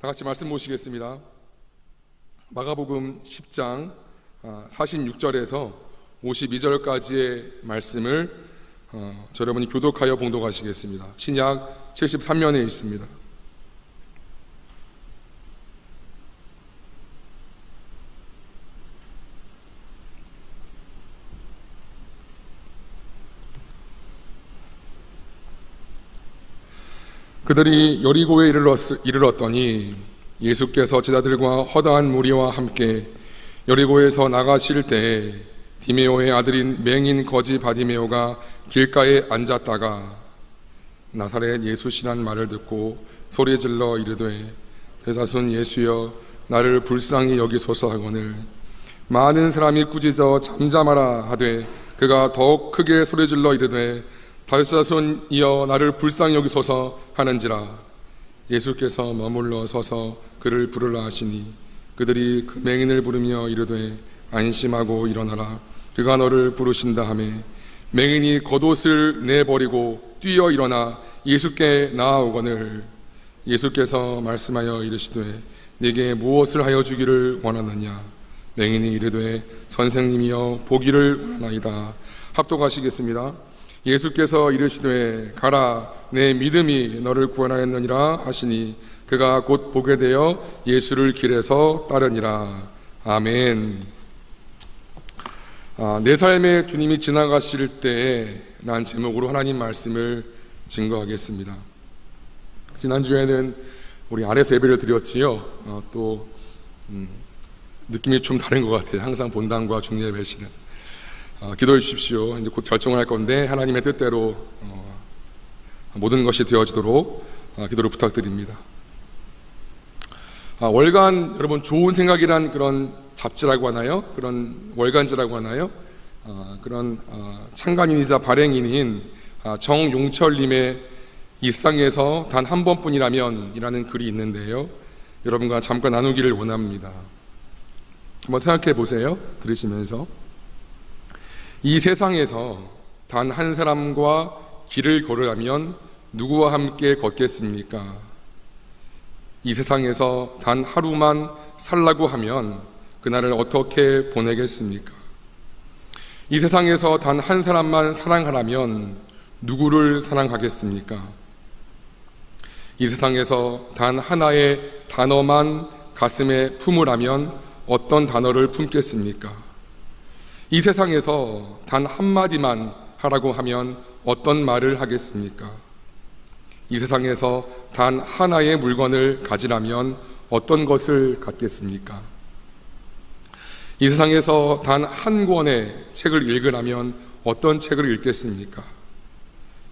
다 같이 말씀 보시겠습니다. 마가복음 10장 46절에서 52절까지의 말씀을 여러분이 교독하여 봉독하시겠습니다. 신약 73면에 있습니다. 그들이 여리고에 이르렀더니 예수께서 제자들과 허다한 무리와 함께 여리고에서 나가실 때 디메오의 아들인 맹인 거지 바디메오가 길가에 앉았다가 나사렛 예수시란 말을 듣고 소리질러 이르되 대자손 예수여 나를 불쌍히 여기소서 하거늘 많은 사람이 꾸짖어 잠잠하라 하되 그가 더욱 크게 소리질러 이르되 다윗자손이여 나를 불쌍히 여기소서 하는지라. 예수께서 머물러 서서 그를 부르라 하시니 그들이 그 맹인을 부르며 이르되 안심하고 일어나라 그가 너를 부르신다 하매 맹인이 겉옷을 내버리고 뛰어 일어나 예수께 나아오거늘 예수께서 말씀하여 이르시되 네게 무엇을 하여 주기를 원하느냐. 맹인이 이르되 선생님이여 보기를 원하나이다. 합독하시겠습니다. 예수께서 이르시되 가라 내 믿음이 너를 구원하였느니라 하시니 그가 곧 보게 되어 예수를 길에서 따르니라. 아멘. 내 삶에 주님이 지나가실 때에 라는 제목으로 하나님 말씀을 증거하겠습니다. 지난주에는 우리 안에서 예배를 드렸지요. 또 느낌이 좀 다른 것 같아요. 항상 본당과 중예배 시는 기도해 주십시오. 이제 곧 결정을 할 건데 하나님의 뜻대로 모든 것이 되어지도록 기도를 부탁드립니다. 월간 여러분 좋은 생각이란 그런 잡지라고 하나요? 그런 월간지라고 하나요? 그런 창간인이자 발행인인 정용철님의 일상에서 단 한 번뿐이라면 이라는 글이 있는데요. 여러분과 잠깐 나누기를 원합니다. 한번 생각해 보세요. 들으시면서 이 세상에서 단 한 사람과 길을 걸으려면 누구와 함께 걷겠습니까? 이 세상에서 단 하루만 살라고 하면 그날을 어떻게 보내겠습니까? 이 세상에서 단 한 사람만 사랑하라면 누구를 사랑하겠습니까? 이 세상에서 단 하나의 단어만 가슴에 품으라면 어떤 단어를 품겠습니까? 이 세상에서 단 한마디만 하라고 하면 어떤 말을 하겠습니까? 이 세상에서 단 하나의 물건을 가지라면 어떤 것을 갖겠습니까? 이 세상에서 단 한 권의 책을 읽으라면 어떤 책을 읽겠습니까?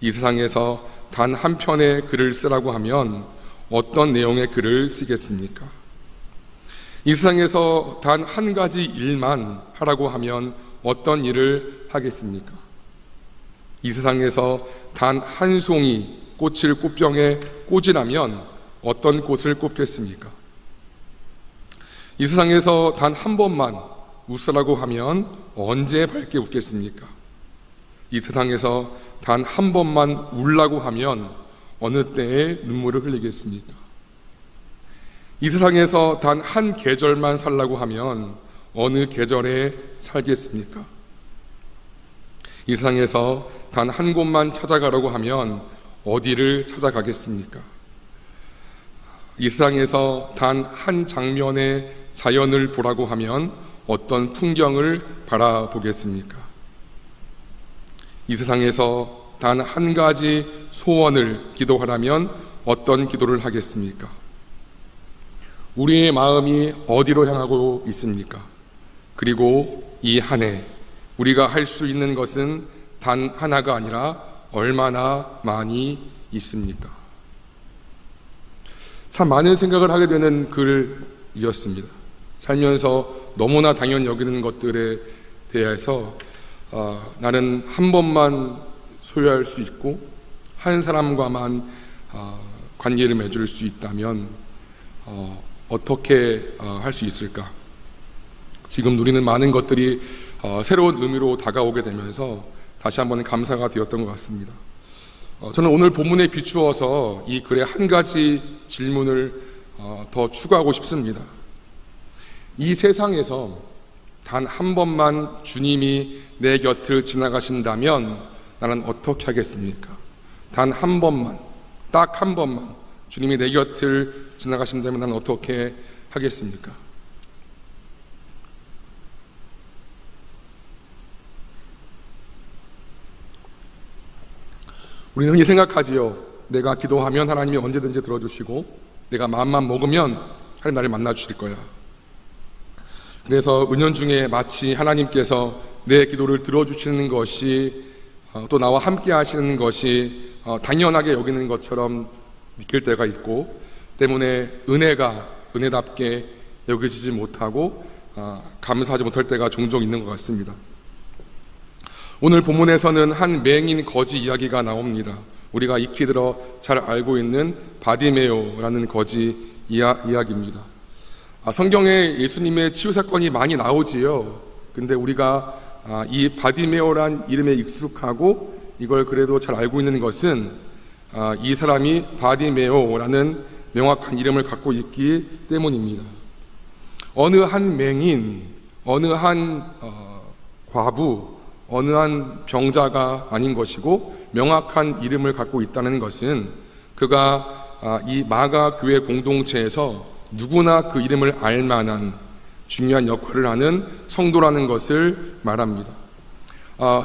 이 세상에서 단 한 편의 글을 쓰라고 하면 어떤 내용의 글을 쓰겠습니까? 이 세상에서 단 한 가지 일만 하라고 하면 어떤 일을 하겠습니까? 이 세상에서 단 한 송이 꽃을 꽃병에 꽂으라면 어떤 꽃을 꽂겠습니까? 이 세상에서 단 한 번만 웃으라고 하면 언제 밝게 웃겠습니까? 이 세상에서 단 한 번만 울라고 하면 어느 때에 눈물을 흘리겠습니까? 이 세상에서 단 한 계절만 살라고 하면 어느 계절에 살겠습니까? 이 세상에서 단 한 곳만 찾아가라고 하면 어디를 찾아가겠습니까? 이 세상에서 단 한 장면의 자연을 보라고 하면 어떤 풍경을 바라보겠습니까? 이 세상에서 단 한 가지 소원을 기도하라면 어떤 기도를 하겠습니까? 우리의 마음이 어디로 향하고 있습니까? 그리고 이 한 해 우리가 할 수 있는 것은 단 하나가 아니라 얼마나 많이 있습니까? 참 많은 생각을 하게 되는 글이었습니다. 살면서 너무나 당연히 여기는 것들에 대해서 나는 한 번만 소유할 수 있고 한 사람과만 관계를 맺을 수 있다면 어떻게 할 수 있을까? 지금 누리는 많은 것들이 새로운 의미로 다가오게 되면서 다시 한번 감사가 되었던 것 같습니다. 저는 오늘 본문에 비추어서 이 글의 한 가지 질문을 더 추가하고 싶습니다. 이 세상에서 단 한 번만 주님이 내 곁을 지나가신다면 나는 어떻게 하겠습니까? 단 한 번만, 딱 한 번만 주님이 내 곁을 지나가신다면 나는 어떻게 하겠습니까? 우리는 흔히 생각하지요. 내가 기도하면 하나님이 언제든지 들어주시고 내가 마음만 먹으면 하나님 나를 만나 주실 거야. 그래서 은연중에 마치 하나님께서 내 기도를 들어주시는 것이 또 나와 함께 하시는 것이 당연하게 여기는 것처럼 느낄 때가 있고, 때문에 은혜가 은혜답게 여겨지지 못하고 감사하지 못할 때가 종종 있는 것 같습니다. 오늘 본문에서는 한 맹인 거지 이야기가 나옵니다. 우리가 익히 들어 잘 알고 있는 바디메오라는 거지 이야기입니다. 성경에 예수님의 치유 사건이 많이 나오지요. 근데 우리가 이 바디메오란 이름에 익숙하고 이걸 그래도 잘 알고 있는 것은 이 사람이 바디메오라는 명확한 이름을 갖고 있기 때문입니다. 어느 한 맹인, 어느 한 과부, 어느 한 병자가 아닌 것이고 명확한 이름을 갖고 있다는 것은 그가 이 마가 교회 공동체에서 누구나 그 이름을 알 만한 중요한 역할을 하는 성도라는 것을 말합니다.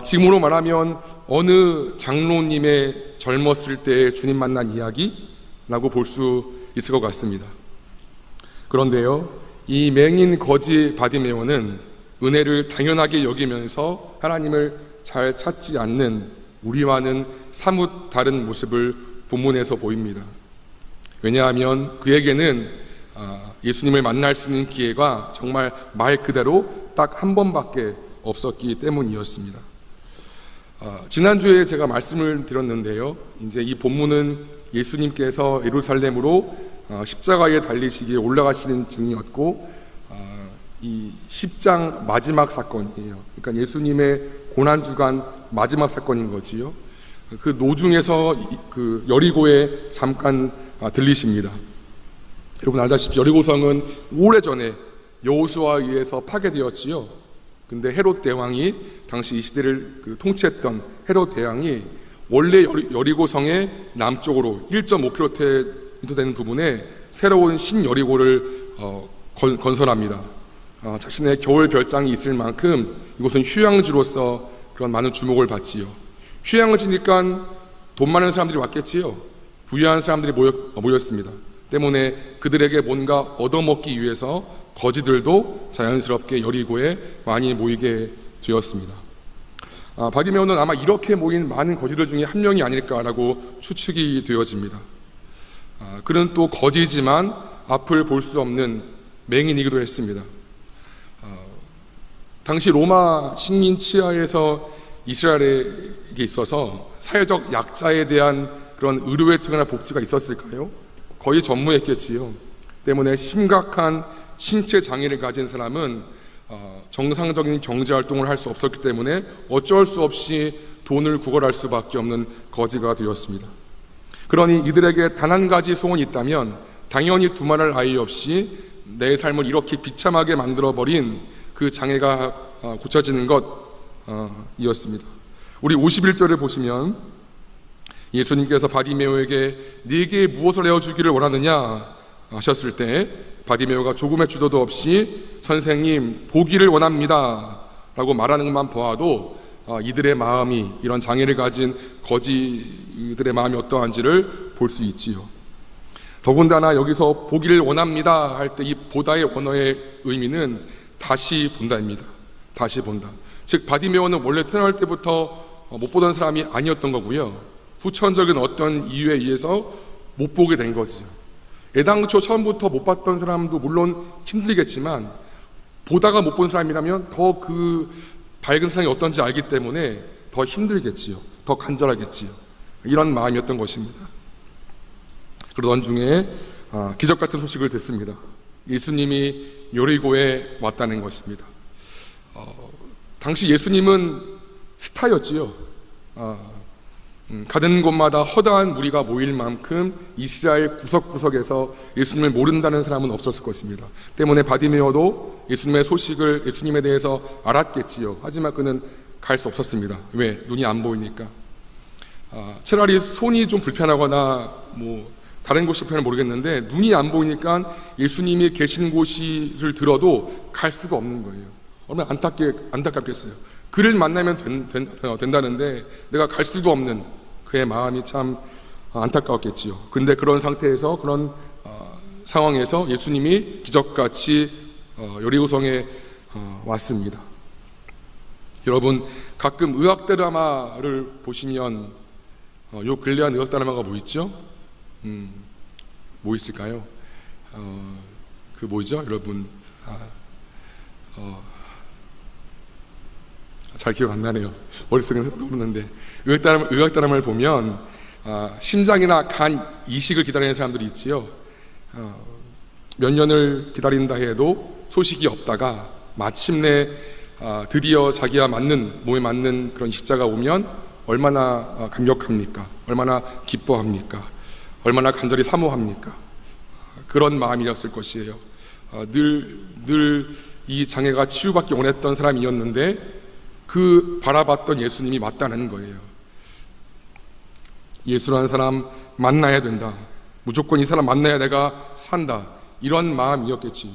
지금으로 말하면 어느 장로님의 젊었을 때 주님 만난 이야기라고 볼 수 있을 것 같습니다. 그런데요, 이 맹인 거지 바디메오는 은혜를 당연하게 여기면서 하나님을 잘 찾지 않는 우리와는 사뭇 다른 모습을 본문에서 보입니다. 왜냐하면 그에게는 예수님을 만날 수 있는 기회가 정말 말 그대로 딱 한 번밖에 없었기 때문이었습니다. 지난주에 제가 말씀을 드렸는데요, 이제 이 본문은 예수님께서 예루살렘으로 십자가에 달리시기에 올라가시는 중이었고 이 10장 마지막 사건이에요. 그러니까 예수님의 고난주간 마지막 사건인 거지요. 그 노중에서 그 여리고에 잠깐 들리십니다. 여러분 알다시피 여리고성은 오래전에 여호수아에 의해서 파괴되었지요. 근데 헤롯 대왕이 당시 이 시대를 통치했던 헤롯 대왕이 원래 여리고성의 남쪽으로 1.5km 되는 부분에 새로운 신여리고를 건설합니다. 자신의 겨울 별장이 있을 만큼 이곳은 휴양지로서 그런 많은 주목을 받지요. 휴양지니까 돈 많은 사람들이 왔겠지요. 부유한 사람들이 모였습니다. 때문에 그들에게 뭔가 얻어먹기 위해서 거지들도 자연스럽게 여리고에 많이 모이게 되었습니다. 바디메오는 아마 이렇게 모인 많은 거지들 중에 한 명이 아닐까라고 추측이 되어집니다. 그는 또 거지지만 앞을 볼 수 없는 맹인이기도 했습니다. 당시 로마 식민 치하에서 이스라엘에 있어서 사회적 약자에 대한 그런 의료 혜택이나 복지가 있었을까요? 거의 전무했겠지요. 때문에 심각한 신체 장애를 가진 사람은 정상적인 경제 활동을 할 수 없었기 때문에 어쩔 수 없이 돈을 구걸할 수밖에 없는 거지가 되었습니다. 그러니 이들에게 단 한 가지 소원이 있다면 당연히 두말할 아이 없이 내 삶을 이렇게 비참하게 만들어버린 그 장애가 고쳐지는 것이었습니다. 우리 51절을 보시면 예수님께서 바디메오에게 네게 무엇을 내어주기를 원하느냐 하셨을 때 바디메오가 조금의 주저도 없이 선생님 보기를 원합니다 라고 말하는 것만 보아도 이들의 마음이, 이런 장애를 가진 거지들의 마음이 어떠한지를 볼 수 있지요. 더군다나 여기서 보기를 원합니다 할 때 이 보다의 원어의 의미는 다시 본다입니다. 다시 본다. 즉 바디메오는 원래 태어날 때부터 못 보던 사람이 아니었던 거고요. 후천적인 어떤 이유에 의해서 못 보게 된 거죠. 애당초 처음부터 못 봤던 사람도 물론 힘들겠지만 보다가 못 본 사람이라면 더 그 밝은 세상이 어떤지 알기 때문에 더 힘들겠지요. 더 간절하겠지요. 이런 마음이었던 것입니다. 그러던 중에 기적 같은 소식을 듣습니다. 예수님이 여리고에 왔다는 것입니다. 당시 예수님은 스타였지요. 가는 곳마다 허다한 무리가 모일 만큼 이스라엘 구석구석에서 예수님을 모른다는 사람은 없었을 것입니다. 때문에 바디메어도 예수님의 소식을, 예수님에 대해서 알았겠지요. 하지만 그는 갈 수 없었습니다. 왜? 눈이 안 보이니까. 차라리 손이 좀 불편하거나 다른 곳이 불편해 모르겠는데 눈이 안 보이니까 예수님이 계신 곳을 들어도 갈 수가 없는 거예요. 얼마나 안타깝겠어요. 그를 만나면 된다는데 내가 갈 수가 없는 그의 마음이 참 안타까웠겠지요. 근데 그런 상태에서, 그런 상황에서 예수님이 기적같이 여리고성에 왔습니다. 여러분, 가끔 의학 드라마를 보시면 요 근래한 의학 드라마가 뭐 있죠? 뭐 있을까요? 그 뭐죠, 여러분? 잘 기억 안 나네요. 머릿속에 떠오르는데 의학 드라마를 보면 심장이나 간 이식을 기다리는 사람들이 있지요. 몇 년을 기다린다 해도 소식이 없다가 마침내 드디어 자기와 몸에 맞는 그런 식자가 오면 얼마나 감격합니까? 얼마나 기뻐합니까? 얼마나 간절히 사모합니까? 그런 마음이었을 것이에요. 늘 이 장애가 치유받기 원했던 사람이었는데 그 바라봤던 예수님이 맞다는 거예요. 예수라는 사람 만나야 된다. 무조건 이 사람 만나야 내가 산다. 이런 마음이었겠지요.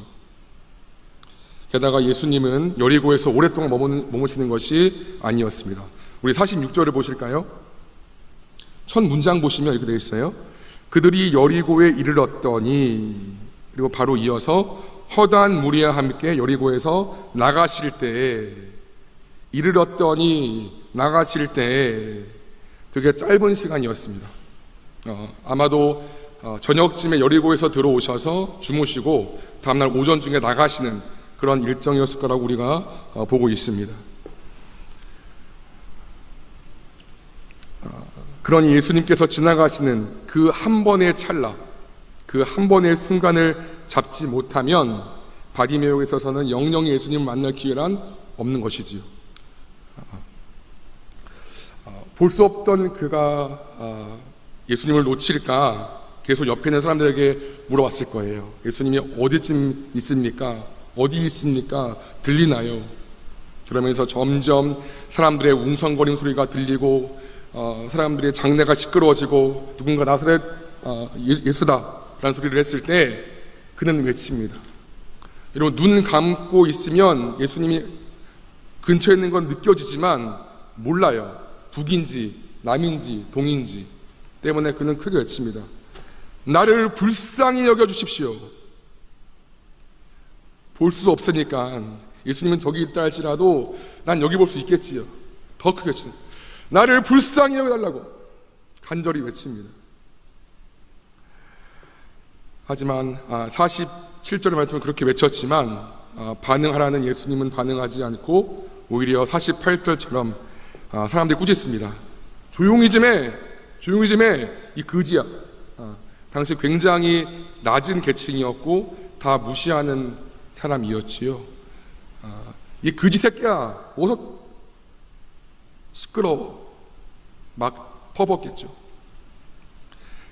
게다가 예수님은 여리고에서 오랫동안 머무시는 것이 아니었습니다. 우리 46절을 보실까요? 첫 문장 보시면 이렇게 되어 있어요. 그들이 여리고에 이르렀더니, 그리고 바로 이어서 허다한 무리와 함께 여리고에서 나가실 때에, 이르렀더니 나가실 때에, 되게 짧은 시간이었습니다. 아마도 저녁쯤에 여리고에서 들어오셔서 주무시고 다음날 오전 중에 나가시는 그런 일정이었을 거라고 우리가 보고 있습니다. 그러니 예수님께서 지나가시는 그 한 번의 찰나, 그 한 번의 순간을 잡지 못하면 바디메오에 있어서는 영영이 예수님을 만날 기회란 없는 것이지요. 볼 수 없던 그가 예수님을 놓칠까 계속 옆에 있는 사람들에게 물어봤을 거예요. 예수님이 어디쯤 있습니까? 어디 있습니까? 들리나요? 그러면서 점점 사람들의 웅성거림 소리가 들리고 사람들의 장내가 시끄러워지고 누군가 나사렛 예수다 라는 소리를 했을 때 그는 외칩니다. 여러분, 눈 감고 있으면 예수님이 근처에 있는 건 느껴지지만 몰라요. 북인지 남인지 동인지. 때문에 그는 크게 외칩니다. 나를 불쌍히 여겨주십시오. 볼 수 없으니까 예수님은 저기 있다 할지라도 난 여기 볼 수 있겠지요. 더 크게 외칩니다. 나를 불쌍히 여겨달라고 간절히 외칩니다. 하지만 47절의 말씀은 그렇게 외쳤지만 반응하라는 예수님은 반응하지 않고 오히려 48절처럼 사람들이 꾸짖습니다. 조용히 좀 해, 조용히 좀 해, 이 거지야. 당시 굉장히 낮은 계층이었고 다 무시하는 사람이었지요. 이 거지 새끼야, 어서 시끄러워, 막 퍼붓겠죠.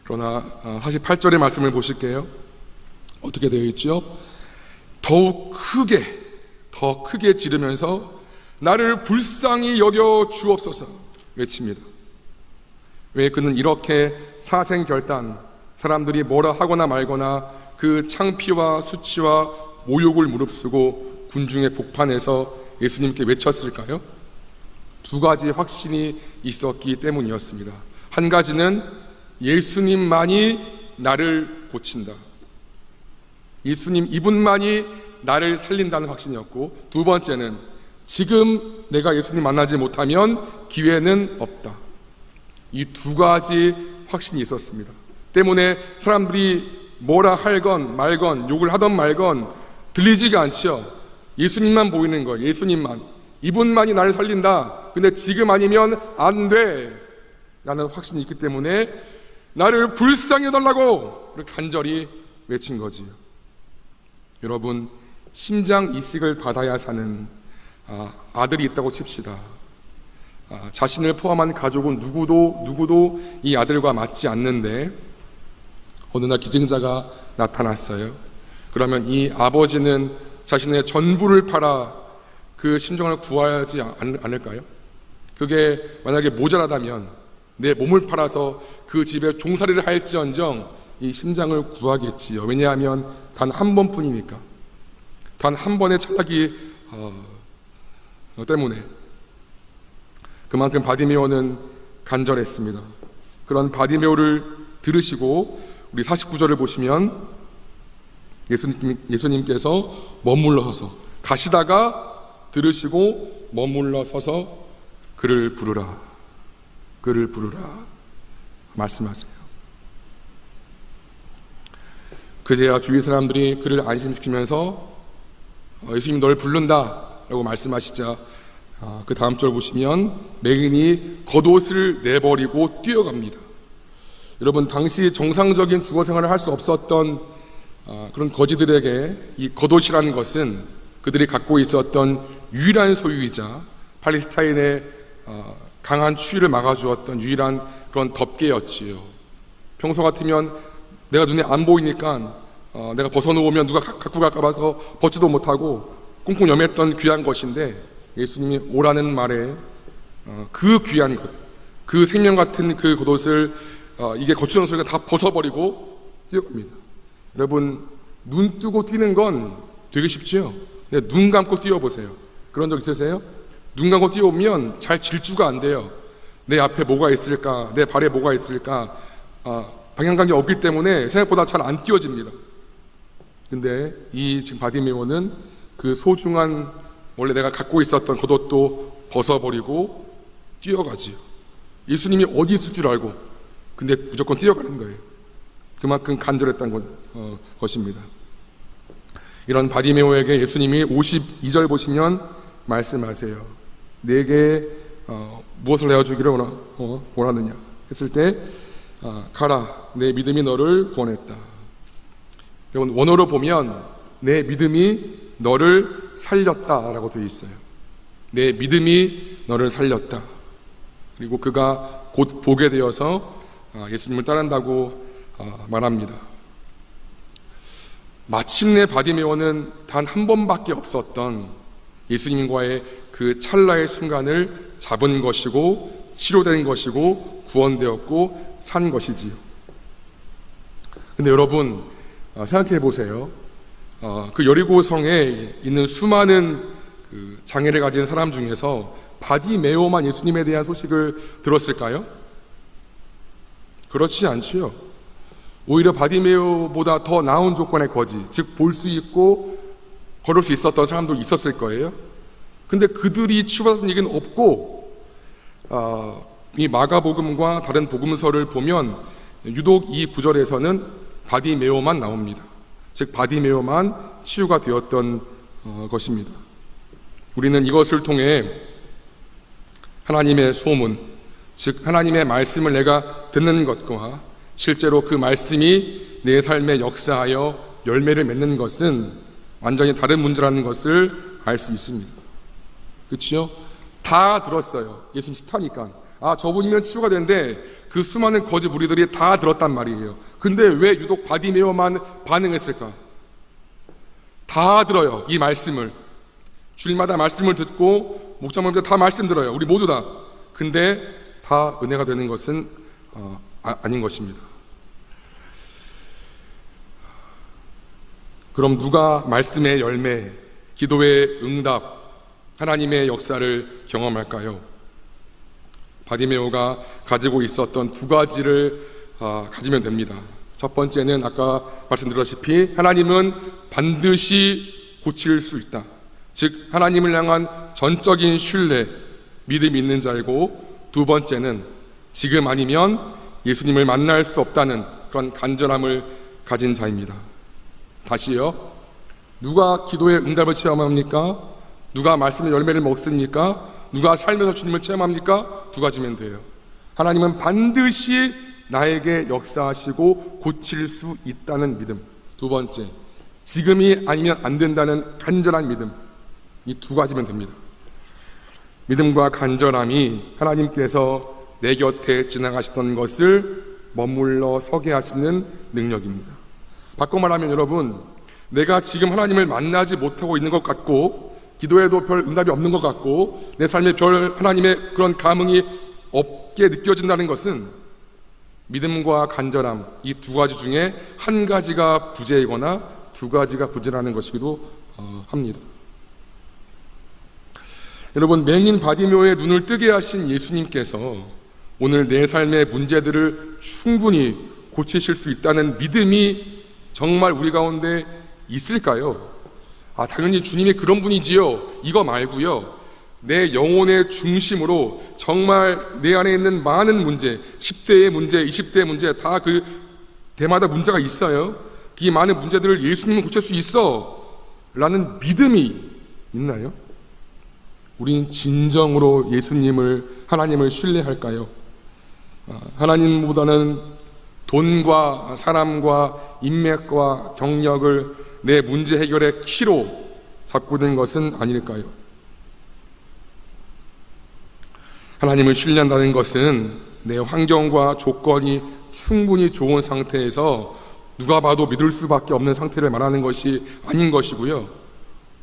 그러나 48절의 말씀을 보실게요. 어떻게 되어 있죠? 더 크게 지르면서 나를 불쌍히 여겨 주옵소서 외칩니다. 왜? 그는 이렇게 사생결단, 사람들이 뭐라 하거나 말거나 그 창피와 수치와 모욕을 무릅쓰고 군중의 복판에서 예수님께 외쳤을까요? 두 가지 확신이 있었기 때문이었습니다. 한 가지는 예수님만이 나를 고친다. 예수님 이분만이 나를 살린다는 확신이었고, 두 번째는 지금 내가 예수님 만나지 못하면 기회는 없다. 이 두 가지 확신이 있었습니다. 때문에 사람들이 뭐라 할건 말건 욕을 하던 말건 들리지가 않죠. 예수님만 보이는 거예요. 예수님만. 이분만이 나를 살린다. 근데 지금 아니면 안 돼. 라는 확신이 있기 때문에 나를 불쌍히 해달라고 간절히 외친 거지요. 여러분, 심장 이식을 받아야 사는 아들이 있다고 칩시다. 자신을 포함한 가족은 누구도 이 아들과 맞지 않는데 어느 날 기증자가 나타났어요. 그러면 이 아버지는 자신의 전부를 팔아 그 심정을 구하지 않을까요? 그게 만약에 모자라다면 내 몸을 팔아서 그 집에 종살이를 할지언정 이 심장을 구하겠지요. 왜냐하면 단 한 번뿐이니까. 단 한 번의 착각이 때문에. 그만큼 바디메오는 간절했습니다. 그런 바디메오를 들으시고 우리 49절을 보시면 예수님께서 머물러 서서 가시다가 들으시고 머물러 서서 그를 부르라 말씀하세요. 그제야 주위 사람들이 그를 안심시키면서 예수님 널 부른다 라고 말씀하시자 그 다음 절 보시면 맹인이 겉옷을 내버리고 뛰어갑니다. 여러분, 당시 정상적인 주거 생활을 할 수 없었던 그런 거지들에게 이 겉옷이라는 것은 그들이 갖고 있었던 유일한 소유이자 팔레스타인의 강한 추위를 막아주었던 유일한 그런 덮개였지요. 평소 같으면 내가 눈에 안 보이니까 내가 벗어놓으면 누가 갖고 갈까 봐서 벗지도 못하고 꽁꽁 여맸던 귀한 것인데 예수님이 오라는 말에 그 귀한 것, 그 생명 같은 그 겉옷을 이게 거추는 소리가 다 벗어버리고 뛰어갑니다. 여러분, 눈 뜨고 뛰는 건 되게 쉽지요. 눈 감고 뛰어보세요. 그런 적 있으세요? 눈 감고 뛰어오면 잘 질주가 안 돼요. 내 앞에 뭐가 있을까? 내 발에 뭐가 있을까? 방향감이 없기 때문에 생각보다 잘 안 뛰어집니다. 근데 이 지금 바디메오는 그 소중한 원래 내가 갖고 있었던 겉옷도 벗어버리고 뛰어가지요. 예수님이 어디 있을 줄 알고 근데 무조건 뛰어가는 거예요. 그만큼 간절했던 것입니다. 이런 바디메오에게 예수님이 52절 보시면 말씀하세요. 내게 무엇을 내어주기를 원하느냐 했을 때 가라, 내 믿음이 너를 구원했다. 여러분, 원어로 보면 내 믿음이 너를 살렸다라고 되어 있어요. 내 믿음이 너를 살렸다. 그리고 그가 곧 보게 되어서 예수님을 따른다고 말합니다. 마침내 바디메오는 단 한 번밖에 없었던 예수님과의 그 찰나의 순간을 잡은 것이고 치료된 것이고 구원되었고 산 것이지요. 근데 여러분, 생각해 보세요. 그 여리고 성에 있는 수많은 그 장애를 가진 사람 중에서 바디메오만 예수님에 대한 소식을 들었을까요? 그렇지 않지요. 오히려 바디메오보다 더 나은 조건의 거지, 즉 볼 수 있고 걸을 수 있었던 사람도 있었을 거예요. 근데 그들이 치유받은 얘기는 없고 이 마가복음과 다른 복음서를 보면 유독 이 구절에서는 바디메오만 나옵니다. 즉 바디메오만 치유가 되었던 것입니다. 우리는 이것을 통해 하나님의 소문, 즉 하나님의 말씀을 내가 듣는 것과 실제로 그 말씀이 내 삶에 역사하여 열매를 맺는 것은 완전히 다른 문제라는 것을 알 수 있습니다. 그렇죠? 다 들었어요. 예수님 스타니까. 저분이면 치유가 되는데 그 수많은 거짓 무리들이 다 들었단 말이에요. 근데 왜 유독 바디메오만 반응했을까? 다 들어요, 이 말씀을. 주일마다 말씀을 듣고 목장님들 다 말씀 들어요. 우리 모두 다. 근데 다 은혜가 되는 것은 아닌 것입니다. 그럼 누가 말씀의 열매, 기도의 응답, 하나님의 역사를 경험할까요? 바디메오가 가지고 있었던 두 가지를 가지면 됩니다. 첫 번째는 아까 말씀드렸다시피 하나님은 반드시 고칠 수 있다. 즉 하나님을 향한 전적인 신뢰, 믿음이 있는 자이고, 두 번째는 지금 아니면 예수님을 만날 수 없다는 그런 간절함을 가진 자입니다. 다시요. 누가 기도의 응답을 체험합니까? 누가 말씀의 열매를 먹습니까? 누가 삶에서 주님을 체험합니까? 두 가지면 돼요. 하나님은 반드시 나에게 역사하시고 고칠 수 있다는 믿음. 두 번째, 지금이 아니면 안 된다는 간절한 믿음. 이 두 가지면 됩니다. 믿음과 간절함이 하나님께서 내 곁에 지나가시던 것을 머물러 서게 하시는 능력입니다. 바꿔 말하면 여러분, 내가 지금 하나님을 만나지 못하고 있는 것 같고 기도해도 별 응답이 없는 것 같고 내 삶에 별 하나님의 그런 감흥이 없게 느껴진다는 것은 믿음과 간절함, 이 두 가지 중에 한 가지가 부재이거나 두 가지가 부재라는 것이기도 합니다. 여러분, 맹인 바디메오의 눈을 뜨게 하신 예수님께서 오늘 내 삶의 문제들을 충분히 고치실 수 있다는 믿음이 정말 우리 가운데 있을까요? 당연히 주님이 그런 분이지요. 이거 말고요. 내 영혼의 중심으로 정말 내 안에 있는 많은 문제, 10대의 문제, 20대의 문제, 다 그 때마다 문제가 있어요. 이 많은 문제들을 예수님은 고칠 수 있어 라는 믿음이 있나요? 우린 진정으로 하나님을 신뢰할까요? 하나님보다는 돈과 사람과 인맥과 경력을 내 문제 해결의 키로 잡고 있는 것은 아닐까요? 하나님을 신뢰한다는 것은 내 환경과 조건이 충분히 좋은 상태에서 누가 봐도 믿을 수밖에 없는 상태를 말하는 것이 아닌 것이고요.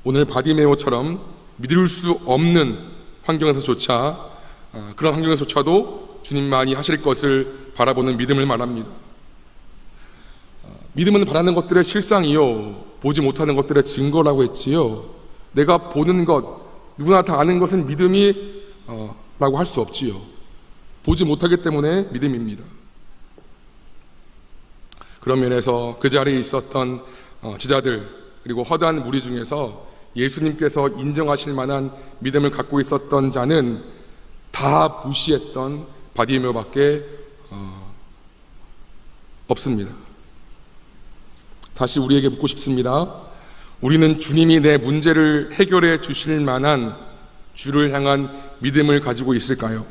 오늘 바디메오처럼 믿을 수 없는 환경에서조차 그런 환경에서조차도 주님만이 하실 것을 바라보는 믿음을 말합니다. 믿음은 바라는 것들의 실상이요 보지 못하는 것들의 증거라고 했지요. 내가 보는 것, 누구나 다 아는 것은 믿음이 라고 할 수 없지요. 보지 못하기 때문에 믿음입니다. 그런 면에서 그 자리에 있었던 지자들 그리고 허다한 무리 중에서 예수님께서 인정하실 만한 믿음을 갖고 있었던 자는 다 무시했던 바디메오밖에 없습니다. 다시 우리에게 묻고 싶습니다. 우리는 주님이 내 문제를 해결해 주실 만한 주를 향한 믿음을 가지고 있을까요?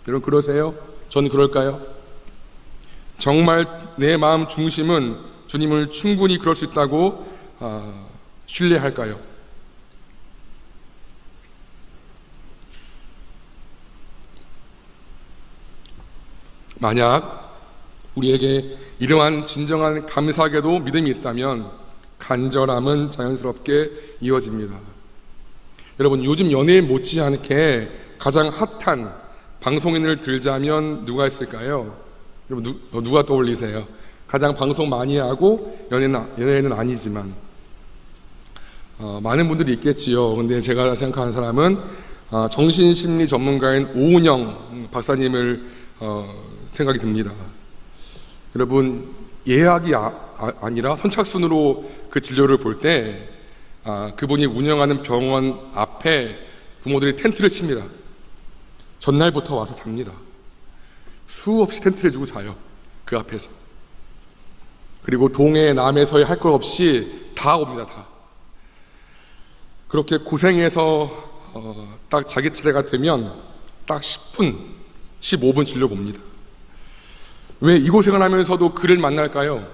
여러분 그러세요? 저는 그럴까요? 정말 내 마음 중심은 주님을 충분히 그럴 수 있다고 신뢰할까요? 만약 우리에게 이러한 진정한 감사하게도 믿음이 있다면 간절함은 자연스럽게 이어집니다. 여러분 요즘 연예인 못지않게 가장 핫한 방송인을 들자면 누가 있을까요? 여러분 누가 떠올리세요? 가장 방송 많이 하고 연예인은 아니지만 많은 분들이 있겠지요. 근데 제가 생각하는 사람은 정신심리 전문가인 오은영 박사님을 생각이 듭니다. 여러분 예약이 아니라 선착순으로 그 진료를 볼 때 그분이 운영하는 병원 앞에 부모들이 텐트를 칩니다. 전날부터 와서 잡니다. 수없이 텐트를 주고 자요. 그 앞에서. 그리고 동해 남해 서해 할 것 없이 다 옵니다. 다. 그렇게 고생해서 딱 자기 차례가 되면 딱 10분, 15분 진료 봅니다. 왜 이 고생을 하면서도 그를 만날까요?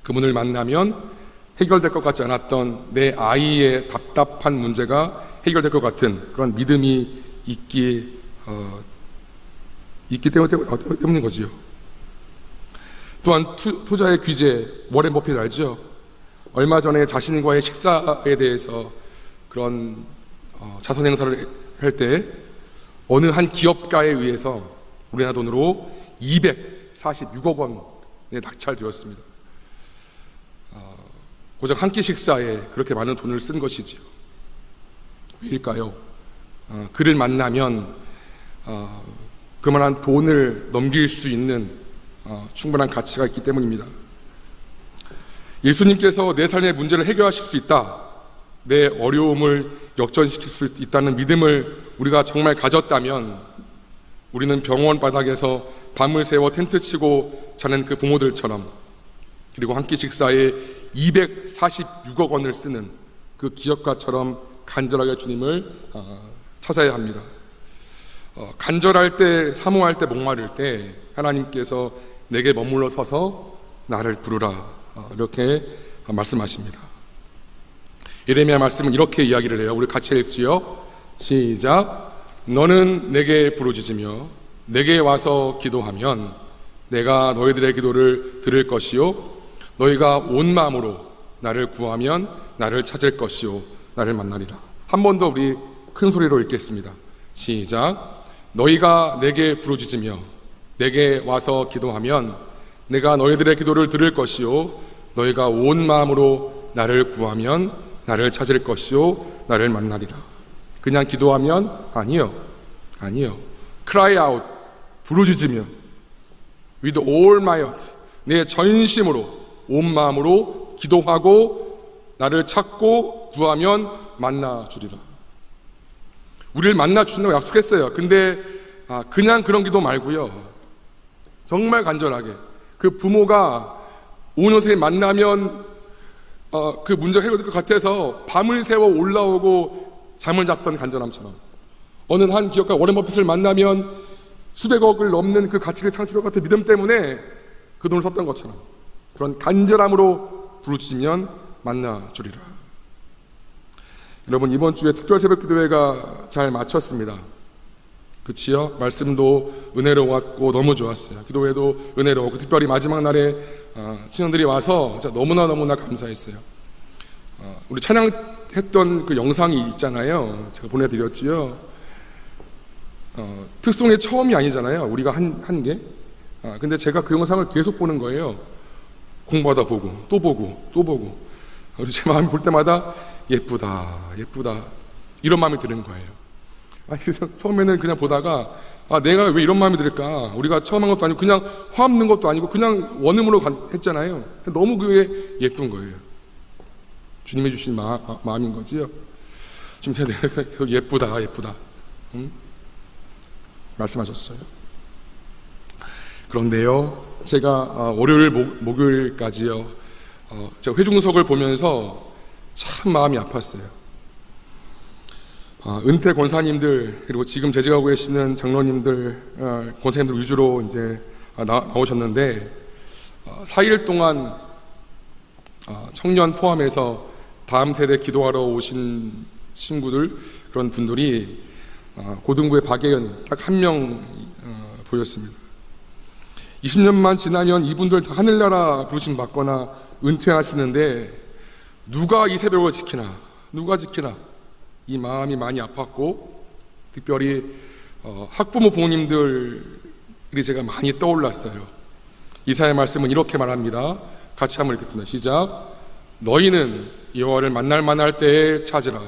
그분을 만나면 해결될 것 같지 않았던 내 아이의 답답한 문제가 해결될 것 같은 그런 믿음이 있기 때문인 거지요. 또한 투자의 규제, 워렌 버핏 알죠? 얼마 전에 자신과의 식사에 대해서 그런 자선 행사를 할 때 어느 한 기업가에 의해서 우리나라 돈으로 246억 원에 낙찰되었습니다. 고작 한 끼 식사에 그렇게 많은 돈을 쓴 것이지요. 왜일까요? 그를 만나면 그만한 돈을 넘길 수 있는 충분한 가치가 있기 때문입니다. 예수님께서 내 삶의 문제를 해결하실 수 있다, 내 어려움을 역전시킬 수 있다는 믿음을 우리가 정말 가졌다면 우리는 병원 바닥에서 밤을 새워 텐트 치고 자는 그 부모들처럼, 그리고 한 끼 식사에 246억 원을 쓰는 그 기업가처럼 간절하게 주님을 찾아야 합니다. 간절할 때, 사모할 때, 목마를 때 하나님께서 내게 머물러 서서 나를 부르라, 이렇게 말씀하십니다. 예레미야 말씀은 이렇게 이야기를 해요. 우리 같이 읽지요. 시작. 너는 내게 부르짖으며 내게 와서 기도하면 내가 너희들의 기도를 들을 것이요 너희가 온 마음으로 나를 구하면 나를 찾을 것이요 나를 만나리라. 한 번 더 우리 큰 소리로 읽겠습니다. 시작. 너희가 내게 부르짖으며 내게 와서 기도하면 내가 너희들의 기도를 들을 것이요 너희가 온 마음으로 나를 구하면 나를 찾을 것이요 나를 만나리라. 그냥 기도하면 아니요. cry out, 부르짖으며 with all my heart, 내 전심으로 온 마음으로 기도하고 나를 찾고 구하면 만나 주리라. 우리를 만나 주신다고 약속했어요. 근데 그냥 그런 기도 말고요, 정말 간절하게 그 부모가 온 옷에 만나면 그 문제가 해결될 것 같아서 밤을 새워 올라오고 잠을 잤던 간절함처럼, 어느 한 기업가 워렌 버핏을 만나면 수백억을 넘는 그 가치를 창출할 것 같은 믿음 때문에 그 돈을 썼던 것처럼 그런 간절함으로 부르짖으면 만나 주리라. 여러분, 이번 주에 특별 새벽 기도회가 잘 마쳤습니다. 그치요? 말씀도 은혜로웠고 너무 좋았어요. 기도회도 은혜로웠고, 특별히 마지막 날에 신령들이 와서 너무나 감사했어요. 우리 찬양했던 그 영상이 있잖아요. 제가 보내드렸지요. 특송의 처음이 아니잖아요. 우리가 한 게. 근데 제가 그 영상을 계속 보는 거예요. 공부하다 보고 또 보고. 그래서 제 마음이 볼 때마다 예쁘다 이런 마음이 드는 거예요. 그래서 처음에는 그냥 보다가 내가 왜 이런 마음이 들까? 우리가 처음 한 것도 아니고 그냥 화음 넣은 것도 아니고 그냥 원음으로 했잖아요. 너무 그게 예쁜 거예요. 주님이 주신 마음인 거지요. 지금 제가 예쁘다 응? 말씀하셨어요. 그런데요, 제가 월요일 목요일까지요, 제가 회중석을 보면서 참 마음이 아팠어요. 은퇴 권사님들, 그리고 지금 재직하고 계시는 장로님들, 권사님들 위주로 이제 나오셨는데 4일 동안 청년 포함해서 다음 세대 기도하러 오신 친구들, 그런 분들이 고등부의 박예은 딱 한 명 보였습니다. 20년만 지나면 이분들 다 하늘나라 부르심 받거나 은퇴하시는데 누가 이 새벽을 지키나, 이 마음이 많이 아팠고, 특별히 학부모 부모님들이 제가 많이 떠올랐어요. 이사야의 말씀은 이렇게 말합니다. 같이 한번 읽겠습니다. 시작. 너희는 여호와를 만날 만할 때에 찾으라.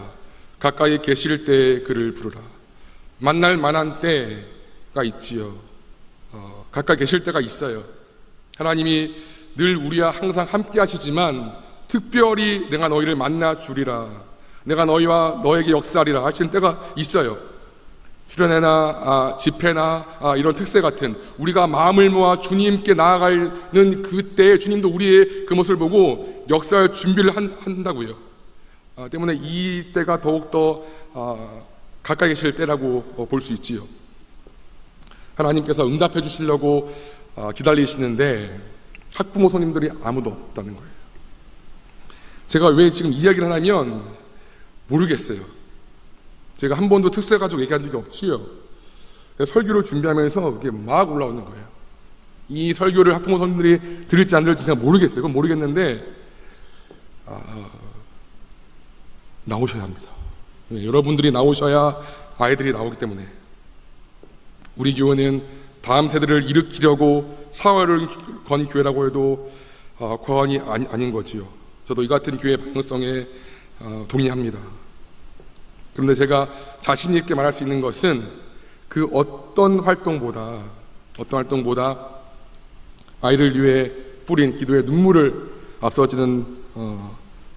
가까이 계실 때에 그를 부르라. 만날 만한 때가 있지요. 가까이 계실 때가 있어요. 하나님이 늘 우리와 항상 함께 하시지만 특별히 내가 너희를 만나 주리라, 내가 너희와 너에게 역사하리라 하시는 때가 있어요. 수련회나 집회나 이런 특세 같은, 우리가 마음을 모아 주님께 나아가는 그때에 주님도 우리의 그 모습을 보고 역사할 준비를 한다고요. 때문에 이 때가 더욱더 가까이 계실 때라고 볼 수 있지요. 하나님께서 응답해 주시려고 기다리시는데 학부모 손님들이 아무도 없다는 거예요. 제가 왜 지금 이야기를 하냐면 모르겠어요. 제가 한 번도 특세 가지고 얘기한 적이 없지요. 제가 설교를 준비하면서 그게 막 올라오는 거예요. 이 설교를 학부모 손님들이 들을지 안 들을지 제가 모르겠어요. 그건 모르겠는데 나오셔야 합니다. 여러분들이 나오셔야 아이들이 나오기 때문에. 우리 교회는 다음 세대를 일으키려고 사활을 건 교회라고 해도 과언이 아닌 거지요. 저도 이 같은 교회 방향성에 동의합니다. 그런데 제가 자신 있게 말할 수 있는 것은 그 어떤 활동보다 아이를 위해 뿌린 기도의 눈물을 앞서지는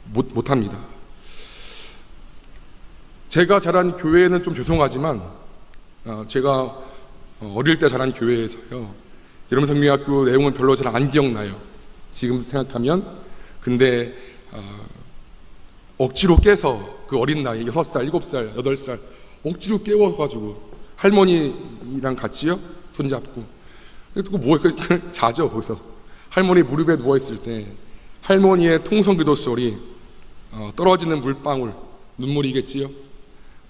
못합니다. 제가 자란 교회는 좀 죄송하지만 제가 어릴 때 자란 교회에서요, 여름성미학교 내용은 별로 잘 안 기억나요, 지금 생각하면. 근데 억지로 깨서 그 어린 나이 6살, 7살, 8살 억지로 깨워가지고 할머니랑 같이요 손잡고 자죠. 거기서 할머니 무릎에 누워있을 때 할머니의 통성기도 소리, 떨어지는 물방울, 눈물이겠지요.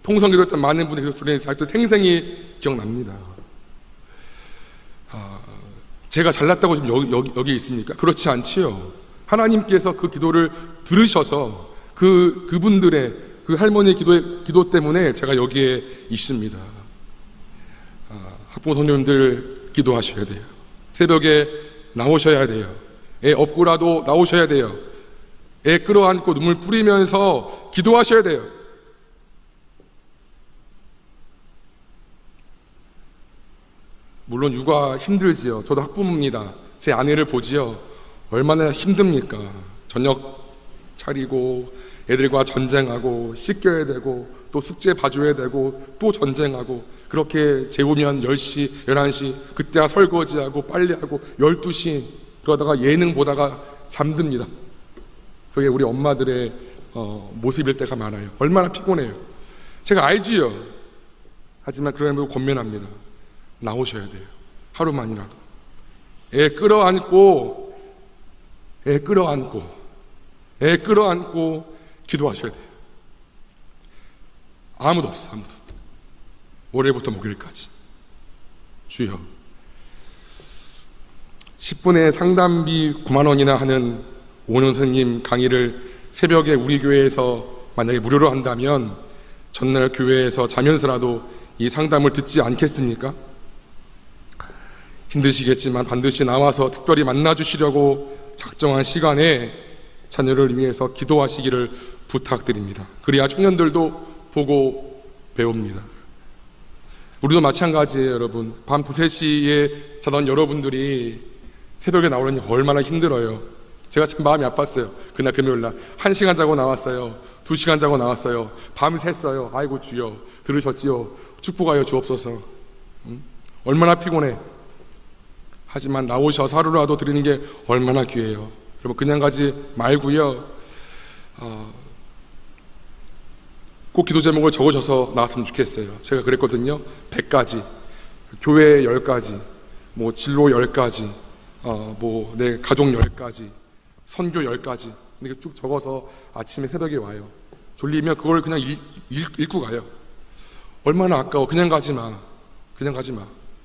통성기도했던 많은 분의 기도 소리는 아직도 생생히 기억납니다. 제가 잘났다고 지금 여기 있습니까? 그렇지 않지요. 하나님께서 그 기도를 들으셔서 그분들의 그 할머니의 기도 때문에 제가 여기에 있습니다. 학부모 성도님들 기도하셔야 돼요. 새벽에 나오셔야 돼요. 애 업고라도 나오셔야 돼요. 애 끌어안고 눈물 뿌리면서 기도하셔야 돼요. 물론 육아 힘들지요. 저도 학부모입니다. 제 아내를 보지요. 얼마나 힘듭니까? 저녁 차리고 애들과 전쟁하고 씻겨야 되고 또 숙제 봐줘야 되고 또 전쟁하고 그렇게 재우면 10시, 11시 그때야 설거지하고 빨래하고 12시 그러다가 예능 보다가 잠듭니다. 그게 우리 엄마들의 모습일 때가 많아요. 얼마나 피곤해요. 제가 알지요. 하지만 그럼에도 권면합니다. 나오셔야 돼요. 하루만이라도. 애 끌어안고 기도하셔야 돼요. 아무도 없어, 아무도. 월요일부터 목요일까지. 주여. 10분의 상담비 9만 원이나 하는 오은영 선생님 강의를 새벽에 우리 교회에서 만약에 무료로 한다면 전날 교회에서 자면서라도 이 상담을 듣지 않겠습니까? 힘드시겠지만 반드시 나와서 특별히 만나주시려고 작정한 시간에 자녀를 위해서 기도하시기를 부탁드립니다. 그래야 청년들도 보고 배웁니다. 우리도 마찬가지예요, 여러분. 밤 2, 3시에 자던 여러분들이 새벽에 나오려니 얼마나 힘들어요. 제가 참 마음이 아팠어요. 그날 금요일날 1시간 자고 나왔어요. 2시간 자고 나왔어요. 밤 샜어요. 아이고 주여 들으셨지요? 축복하여 주옵소서. 얼마나 피곤해. 하지만 나오셔서 하루라도 드리는 게 얼마나 귀해요. 여러분 그냥 가지 말고요. 꼭 기도 제목을 적으셔서 나왔으면 좋겠어요. 제가 그랬거든요. 100가지, 교회 10가지, 뭐 진로 10가지, 뭐 내 가족 10가지, 선교 10가지 이렇게 쭉 적어서 아침에 새벽에 와요. 졸리면 그걸 그냥 읽고 가요. 얼마나 아까워. 그냥 가지 마.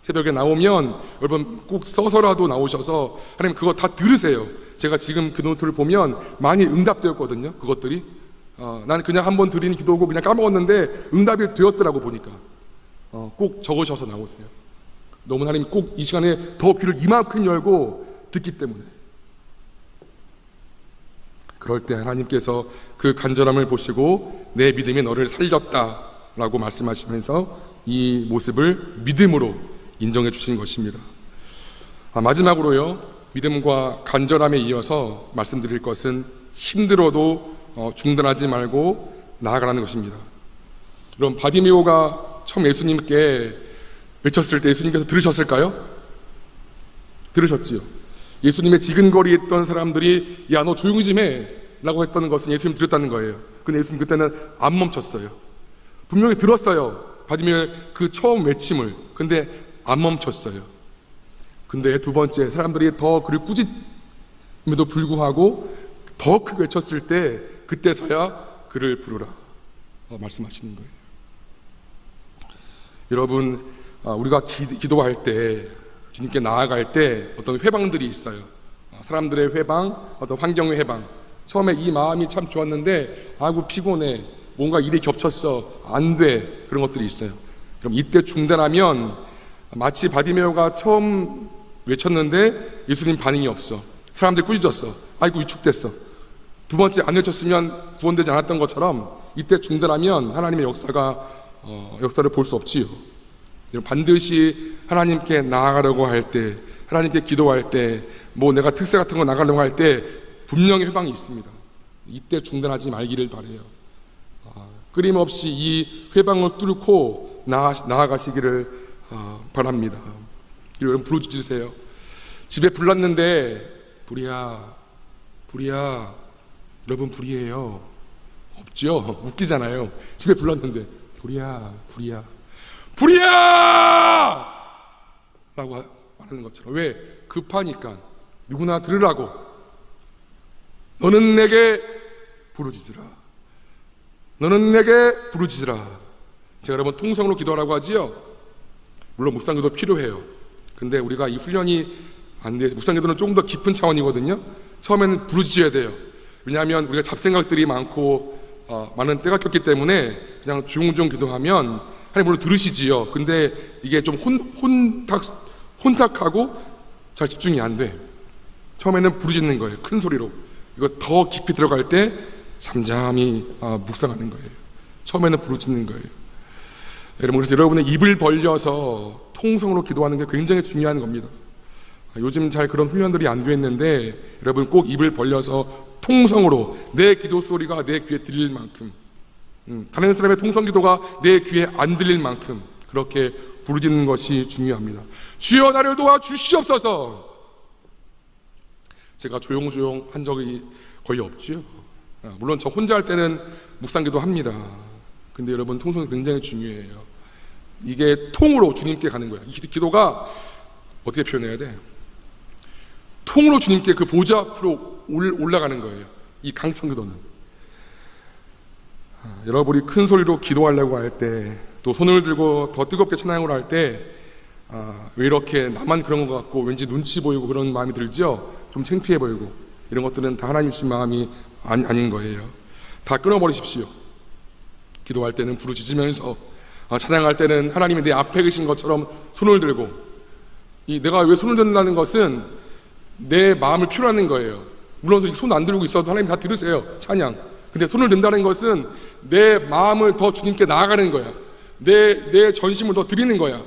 새벽에 나오면 여러분 꼭 써서라도 나오셔서 하나님 그거 다 들으세요. 제가 지금 그 노트를 보면 많이 응답되었거든요. 그것들이 나는 그냥 한번 드리는 기도고 그냥 까먹었는데 응답이 되었더라고 보니까. 꼭 적으셔서 나오세요. 너무 하나님 꼭 이 시간에 더 귀를 이만큼 열고 듣기 때문에. 그럴 때 하나님께서 그 간절함을 보시고 내 믿음이 너를 살렸다라고 말씀하시면서 이 모습을 믿음으로 인정해 주신 것입니다. 마지막으로요, 믿음과 간절함에 이어서 말씀드릴 것은 힘들어도 중단하지 말고 나아가라는 것입니다. 여러분 바디메오가 처음 예수님께 외쳤을 때 예수님께서 들으셨을까요? 들으셨지요. 예수님의 지근거리에 있던 사람들이 야 너 조용히 좀 해 라고 했던 것은 예수님 들었다는 거예요. 근데 예수님 그때는 안 멈췄어요. 분명히 들었어요. 바디메오의 그 처음 외침을. 근데 안 멈췄어요. 근데 두 번째 사람들이 더 그를 꾸짖음에도 불구하고 더 크게 외쳤을 때 그때서야 그를 부르라 말씀하시는 거예요. 여러분 우리가 기도할 때 주님께 나아갈 때 어떤 회방들이 있어요. 사람들의 회방, 어떤 환경의 회방. 처음에 이 마음이 참 좋았는데 아이고 피곤해, 뭔가 일이 겹쳤어, 안 돼, 그런 것들이 있어요. 그럼 이때 중단하면 마치 바디메오가 처음 외쳤는데 예수님 반응이 없어. 사람들이 꾸짖었어. 아이고 위축됐어. 두 번째 안 외쳤으면 구원되지 않았던 것처럼 이때 중단하면 하나님의 역사를 볼 수 없지요. 반드시 하나님께 나아가려고 할 때, 하나님께 기도할 때, 뭐 내가 특세 같은 거 나가려고 할 때 분명히 회방이 있습니다. 이때 중단하지 말기를 바라요. 끊임없이 이 회방을 뚫고 나아가시기를 바랍니다. 여러분 부르짖으세요. 집에 불났는데 불이야. 여러분 불이에요. 없죠? 웃기잖아요. 집에 불났는데 불이야 라고 말하는 것처럼. 왜? 급하니까 누구나 들으라고. 너는 내게 부르짖으라. 제가 여러분 통성으로 기도하라고 하지요. 물론 묵상기도 필요해요. 근데 우리가 이 훈련이 안 돼서 묵상기도는 조금 더 깊은 차원이거든요. 처음에는 부르짖어야 돼요. 왜냐하면 우리가 잡생각들이 많고 많은 때가 꼈기 때문에 그냥 조용조용 기도하면 하나님 물론 들으시지요. 근데 이게 좀 혼탁하고 잘 집중이 안 돼. 처음에는 부르짖는 거예요. 큰 소리로. 이거 더 깊이 들어갈 때 잠잠히 묵상하는 거예요. 처음에는 부르짖는 거예요. 여러분, 그래서 여러분의 입을 벌려서 통성으로 기도하는 게 굉장히 중요한 겁니다. 요즘 잘 그런 훈련들이 안 되었는데 여러분 꼭 입을 벌려서 통성으로 내 기도 소리가 내 귀에 들릴 만큼, 다른 사람의 통성 기도가 내 귀에 안 들릴 만큼 그렇게 부르짖는 것이 중요합니다. 주여 나를 도와 주시옵소서. 제가 조용조용 한 적이 거의 없지요. 물론 저 혼자 할 때는 묵상기도 합니다. 근데 여러분 통성이 굉장히 중요해요. 이게 통으로 주님께 가는 거야. 이 기도가 어떻게 표현해야 돼? 통으로 주님께 그 보좌 앞으로 올라가는 거예요. 이 강청기도는. 여러분이 큰 소리로 기도하려고 할 때, 또 손을 들고 더 뜨겁게 찬양을 할 때, 왜 이렇게 나만 그런 것 같고 왠지 눈치 보이고 그런 마음이 들죠? 좀 창피해 보이고 이런 것들은 다 하나님 주신 마음이 아닌 거예요. 다 끊어버리십시오. 기도할 때는 부르짖으면서, 찬양할 때는 하나님이 내 앞에 계신 것처럼 손을 들고, 내가 왜 손을 든다는 것은 내 마음을 표현하는 거예요. 물론 손 안 들고 있어도 하나님 다 들으세요, 찬양. 근데 손을 든다는 것은 내 마음을 더 주님께 나아가는 거야. 내 전심을 더 드리는 거야.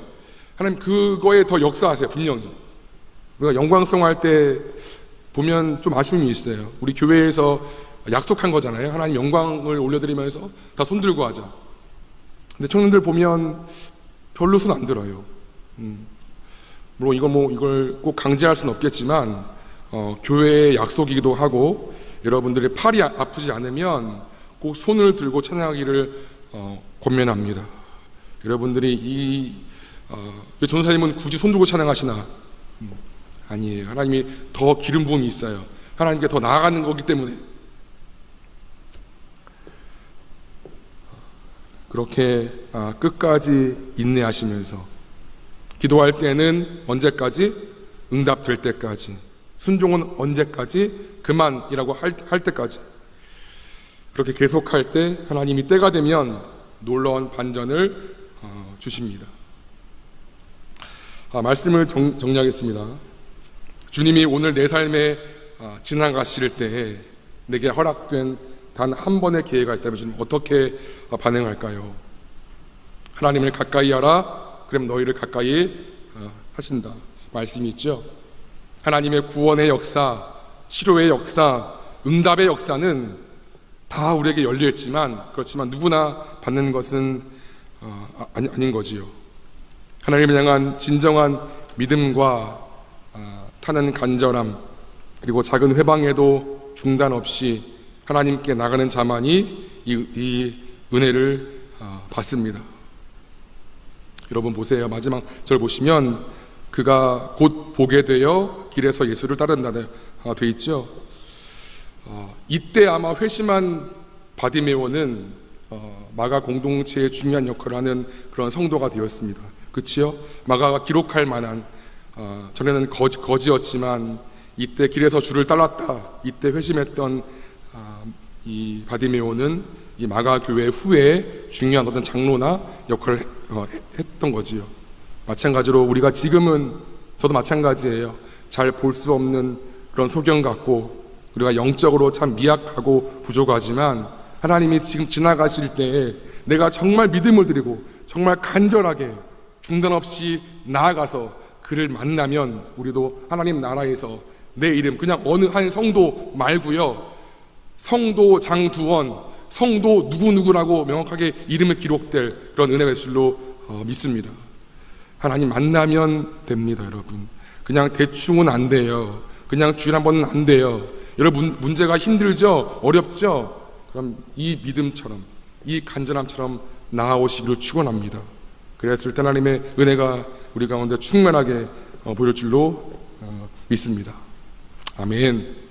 하나님 그거에 더 역사하세요. 분명히 우리가 영광송 할 때 보면 좀 아쉬움이 있어요. 우리 교회에서 약속한 거잖아요. 하나님 영광을 올려드리면서 다 손 들고 하자. 근데 청년들 보면 별로 손 안 들어요. 물론 이걸 꼭 강제할 수는 없겠지만 교회의 약속이기도 하고, 여러분들의 팔이 아프지 않으면 꼭 손을 들고 찬양하기를 권면합니다. 여러분들이 왜 전도사님은 굳이 손 들고 찬양하시나? 아니에요. 하나님이 더 기름 부음이 있어요. 하나님께 더 나아가는 거기 때문에. 그렇게 끝까지 인내하시면서 기도할 때는 언제까지? 응답될 때까지. 순종은 언제까지? 그만이라고 할 때까지. 그렇게 계속할 때 하나님이 때가 되면 놀라운 반전을 주십니다. 말씀을 정리하겠습니다. 주님이 오늘 내 삶에 지나가실 때 내게 허락된 단 한 번의 기회가 있다면 주님 어떻게 반응할까요? 하나님을 가까이 하라, 그럼 너희를 가까이 하신다 말씀이 있죠. 하나님의 구원의 역사, 치료의 역사, 응답의 역사는 다 우리에게 열려있지만, 그렇지만 누구나 받는 것은 아닌 거지요. 하나님을 향한 진정한 믿음과 타는 간절함, 그리고 작은 회방에도 중단 없이 하나님께 나가는 자만이 이 은혜를 받습니다. 여러분 보세요. 마지막 절 보시면 그가 곧 보게 되어 길에서 예수를 따른다 돼 있죠. 이때 아마 회심한 바디메오는 마가 공동체의 중요한 역할을 하는 그런 성도가 되었습니다. 그치요? 마가가 기록할 만한, 전에는 거지였지만 이때 길에서 주를 따랐다, 이때 회심했던 이 바디메오는 이 마가 교회 후에 중요한 어떤 장로나 역할을 했던 거지요. 마찬가지로 우리가 지금은, 저도 마찬가지예요. 잘 볼 수 없는 그런 소경 같고 우리가 영적으로 참 미약하고 부족하지만, 하나님이 지금 지나가실 때에 내가 정말 믿음을 드리고 정말 간절하게 중단 없이 나아가서 그를 만나면 우리도 하나님 나라에서 내 이름, 그냥 어느 한 성도 말고요, 성도 장두원, 성도 누구누구라고 명확하게 이름이 기록될 그런 은혜의 줄로 믿습니다. 하나님 만나면 됩니다. 여러분 그냥 대충은 안 돼요. 그냥 주일 한 번은 안 돼요. 여러분 문제가 힘들죠? 어렵죠? 그럼 이 믿음처럼, 이 간절함처럼 나아오시기를 축원합니다. 그랬을 때 하나님의 은혜가 우리 가운데 충만하게 보일 줄로 믿습니다. 아멘.